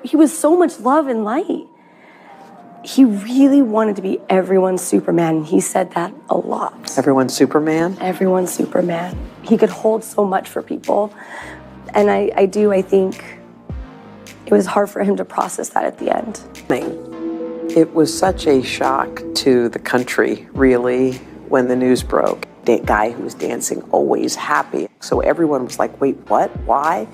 he was so much love and light. He really wanted to be everyone's Superman. He said that a lot. Everyone's Superman? Everyone's Superman. He could hold so much for people. And I think it was hard for him to process that at the end. It was such a shock to the country, really, when the news broke. That guy who was dancing, always happy. So everyone was like, wait, what? Why?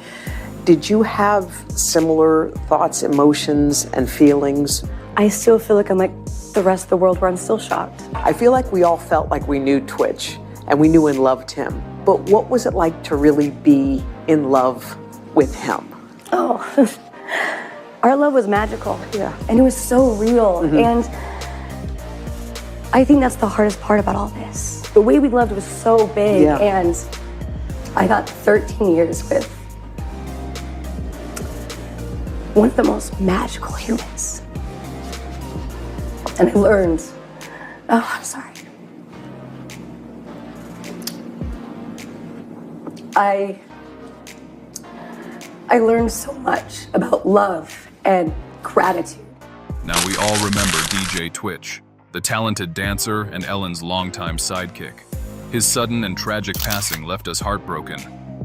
Did you have similar thoughts, emotions, and feelings? I still feel like I'm like the rest of the world where I'm still shocked. I feel like we all felt like we knew Twitch and we knew and loved him. But what was it like to really be in love with him? Oh, our love was magical. Yeah. And it was so real. And I think that's the hardest part about all this. The way we loved was so big. Yeah. And I got 13 years with one of the most magical humans. And I learned, oh, I'm sorry. I learned so much about love and gratitude. Now we all remember DJ Twitch, the talented dancer and Ellen's longtime sidekick. His sudden and tragic passing left us heartbroken,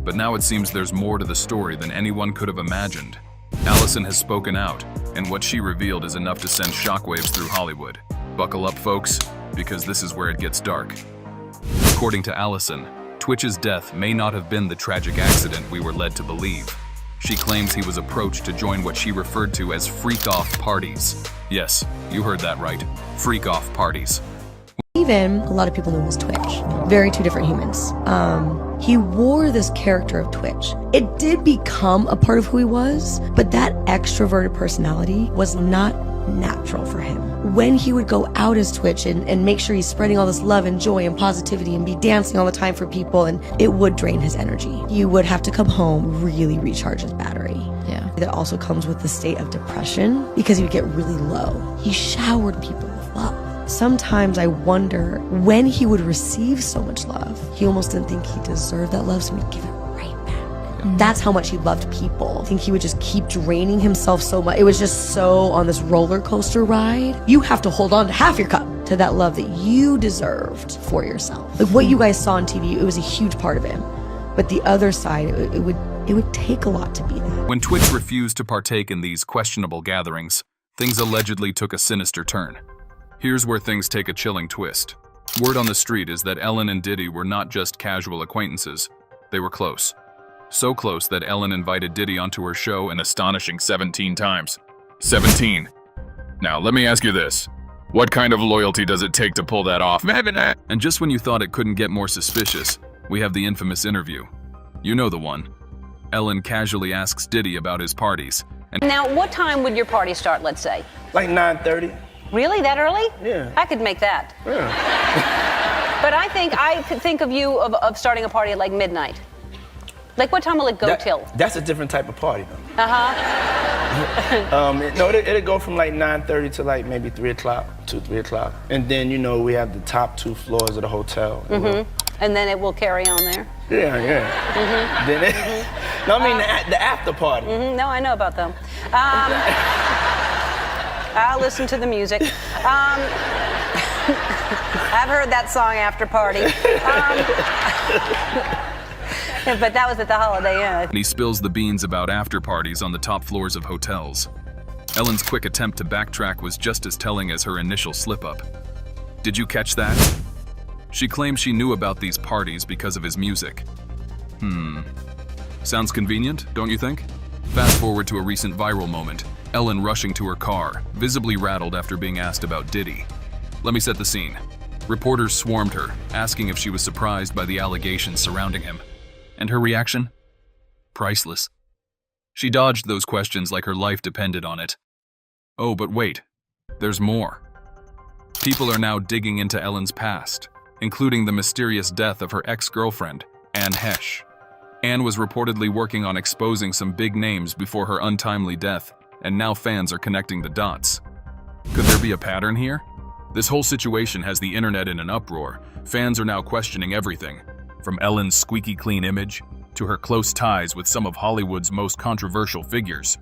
but now it seems there's more to the story than anyone could have imagined. Allison has spoken out, and what she revealed is enough to send shockwaves through Hollywood. Buckle up, folks, because this is where it gets dark. According to Allison, Twitch's death may not have been the tragic accident we were led to believe. She claims he was approached to join what she referred to as freak-off parties. Yes, you heard that right, freak-off parties. Even a lot of people knew him as Twitch. Very two different humans. He wore this character of Twitch. It did become a part of who he was, but that extroverted personality was not natural for him. When he would go out as Twitch and make sure he's spreading all this love and joy and positivity and be dancing all the time for people, and it would drain his energy. You would have to come home, really recharge his battery. Yeah. That also comes with the state of depression because he would get really low. He showered people with love. Sometimes I wonder when he would receive so much love, he almost didn't think he deserved that love, so he'd give it right back. That's how much he loved people. I think he would just keep draining himself so much. It was just so on this roller coaster ride. You have to hold on to half your cup to that love that you deserved for yourself. Like what you guys saw on TV, it was a huge part of him. But the other side, it would take a lot to be that. When Twitch refused to partake in these questionable gatherings, things allegedly took a sinister turn. Here's where things take a chilling twist. Word on the street is that Ellen and Diddy were not just casual acquaintances, they were close. So close that Ellen invited Diddy onto her show an astonishing 17 times. 17. Now, let me ask you this. What kind of loyalty does it take to pull that off? And just when you thought it couldn't get more suspicious, we have the infamous interview. You know the one. Ellen casually asks Diddy about his parties. And now, what time would your party start, let's say? Like 9:30. Really? That early? Yeah. I could make that. Yeah. But I could think of you of starting a party at like midnight. Like what time will it go till? That's a different type of party though. Uh-huh. No, it'll go from like 9:30 to like maybe 3 o'clock, 3 o'clock. And then, you know, we have the top 2 floors of the hotel. You know? And then it will carry on there? Yeah. Then it, no, I mean the after party. No, I know about them. I'll listen to the music. I've heard that song, After Party. But that was at the Holiday Inn. he spills the beans about after parties on the top floors of hotels. Ellen's quick attempt to backtrack was just as telling as her initial slip-up. Did you catch that? She claims she knew about these parties because of his music. Sounds convenient, don't you think? Fast forward to a recent viral moment. Ellen rushing to her car, visibly rattled after being asked about Diddy. Let me set the scene. Reporters swarmed her, asking if she was surprised by the allegations surrounding him. And her reaction? Priceless. She dodged those questions like her life depended on it. Oh, but wait. There's more. People are now digging into Ellen's past, including the mysterious death of her ex-girlfriend, Anne Hesh. Anne was reportedly working on exposing some big names before her untimely death, and now fans are connecting the dots. Could there be a pattern here? This whole situation has the internet in an uproar. Fans are now questioning everything, from Ellen's squeaky clean image to her close ties with some of Hollywood's most controversial figures.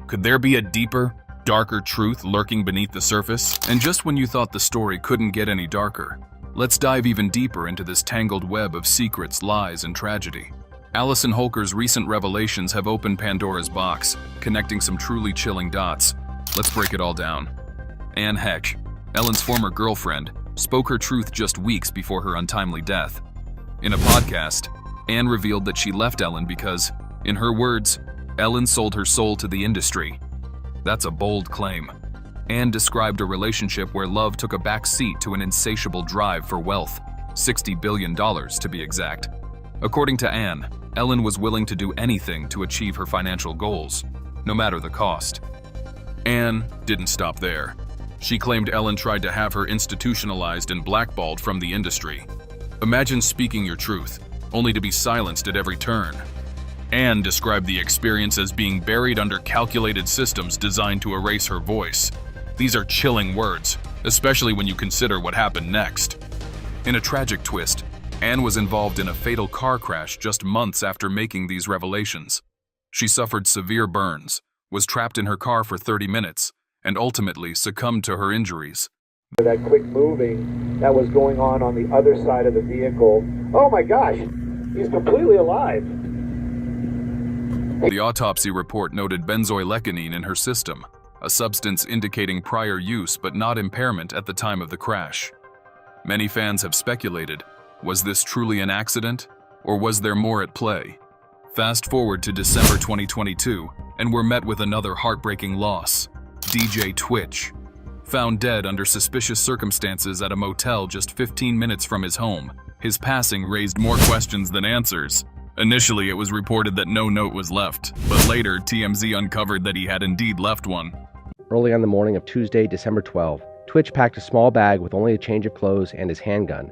Could there be a deeper, darker truth lurking beneath the surface? And just when you thought the story couldn't get any darker, let's dive even deeper into this tangled web of secrets, lies, and tragedy. Allison Holker's recent revelations have opened Pandora's box, connecting some truly chilling dots. Let's break it all down. Anne Heck, Ellen's former girlfriend, spoke her truth just weeks before her untimely death. In a podcast, Anne revealed that she left Ellen because, in her words, Ellen sold her soul to the industry. That's a bold claim. Anne described a relationship where love took a back seat to an insatiable drive for wealth, $60 billion to be exact. According to Anne, Ellen was willing to do anything to achieve her financial goals, no matter the cost. Anne didn't stop there. She claimed Ellen tried to have her institutionalized and blackballed from the industry. Imagine speaking your truth, only to be silenced at every turn. Anne described the experience as being buried under calculated systems designed to erase her voice. These are chilling words, especially when you consider what happened next. In a tragic twist, Anne was involved in a fatal car crash just months after making these revelations. She suffered severe burns, was trapped in her car for 30 minutes, and ultimately succumbed to her injuries. That quick moving that was going on the other side of the vehicle. Oh my gosh, he's completely alive. The autopsy report noted benzoylecgonine in her system, a substance indicating prior use but not impairment at the time of the crash. Many fans have speculated, was this truly an accident, or was there more at play? Fast forward to December 2022, and we're met with another heartbreaking loss. DJ Twitch, found dead under suspicious circumstances at a motel just 15 minutes from his home. His passing raised more questions than answers. Initially, it was reported that no note was left, but later, TMZ uncovered that he had indeed left one. Early on the morning of Tuesday, December 12, Twitch packed a small bag with only a change of clothes and his handgun,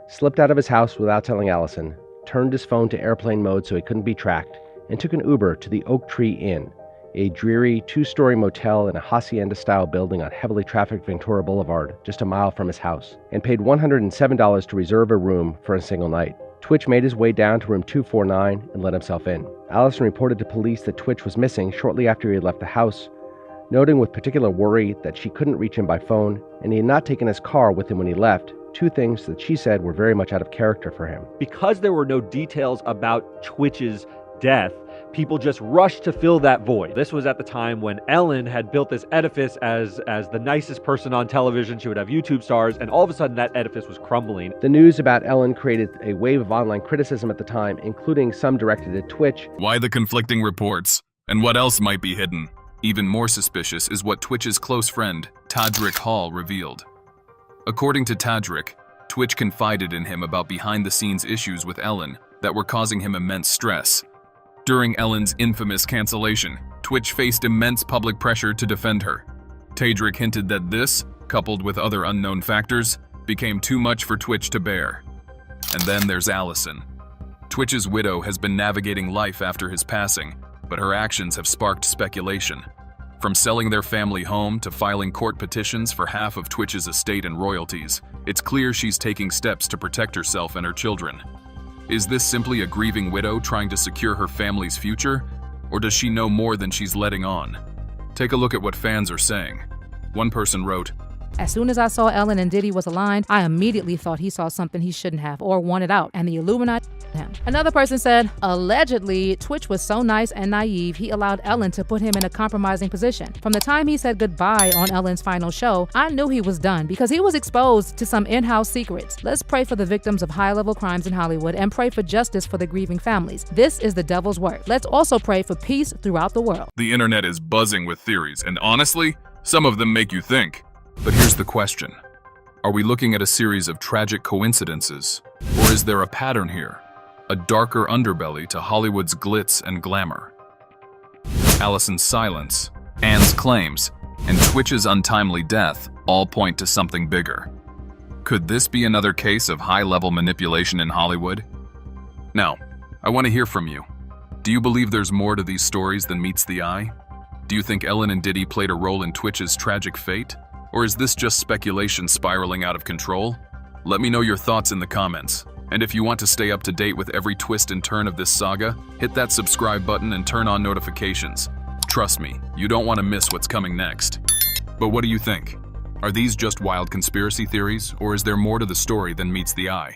slipped out of his house without telling Allison, turned his phone to airplane mode so he couldn't be tracked, and took an Uber to the Oak Tree Inn, a dreary two-story motel in a hacienda-style building on heavily trafficked Ventura Boulevard, just a mile from his house, and paid $107 to reserve a room for a single night. Twitch made his way down to room 249 and let himself in. Allison reported to police that Twitch was missing shortly after he had left the house, noting with particular worry that she couldn't reach him by phone, and he had not taken his car with him when he left, two things that she said were very much out of character for him. Because there were no details about Twitch's death, people just rushed to fill that void. This was at the time when Ellen had built this edifice as the nicest person on television. She would have YouTube stars, and all of a sudden that edifice was crumbling. The news about Ellen created a wave of online criticism at the time, including some directed at Twitch. Why the conflicting reports? And what else might be hidden? Even more suspicious is what Twitch's close friend, Tadrick Hall, revealed. According to Tadrick, Twitch confided in him about behind-the-scenes issues with Ellen that were causing him immense stress. During Ellen's infamous cancellation, Twitch faced immense public pressure to defend her. Tadrick hinted that this, coupled with other unknown factors, became too much for Twitch to bear. And then there's Allison. Twitch's widow has been navigating life after his passing, but her actions have sparked speculation. From selling their family home to filing court petitions for half of Twitch's estate and royalties, it's clear she's taking steps to protect herself and her children. Is this simply a grieving widow trying to secure her family's future, or does she know more than she's letting on? Take a look at what fans are saying. One person wrote, "As soon as I saw Ellen and Diddy was aligned, I immediately thought he saw something he shouldn't have or wanted out, and the Illuminati him." Another person said, "Allegedly, Twitch was so nice and naive, he allowed Ellen to put him in a compromising position. From the time he said goodbye on Ellen's final show, I knew he was done because he was exposed to some in-house secrets. Let's pray for the victims of high-level crimes in Hollywood and pray for justice for the grieving families. This is the devil's work. Let's also pray for peace throughout the world." The internet is buzzing with theories, and honestly, some of them make you think. But here's the question. Are we looking at a series of tragic coincidences? Or is there a pattern here? A darker underbelly to Hollywood's glitz and glamour? Allison's silence, Anne's claims, and Twitch's untimely death all point to something bigger. Could this be another case of high-level manipulation in Hollywood? Now, I want to hear from you. Do you believe there's more to these stories than meets the eye? Do you think Ellen and Diddy played a role in Twitch's tragic fate? Or is this just speculation spiraling out of control? Let me know your thoughts in the comments. And if you want to stay up to date with every twist and turn of this saga, hit that subscribe button and turn on notifications. Trust me, you don't want to miss what's coming next. But what do you think? Are these just wild conspiracy theories, or is there more to the story than meets the eye?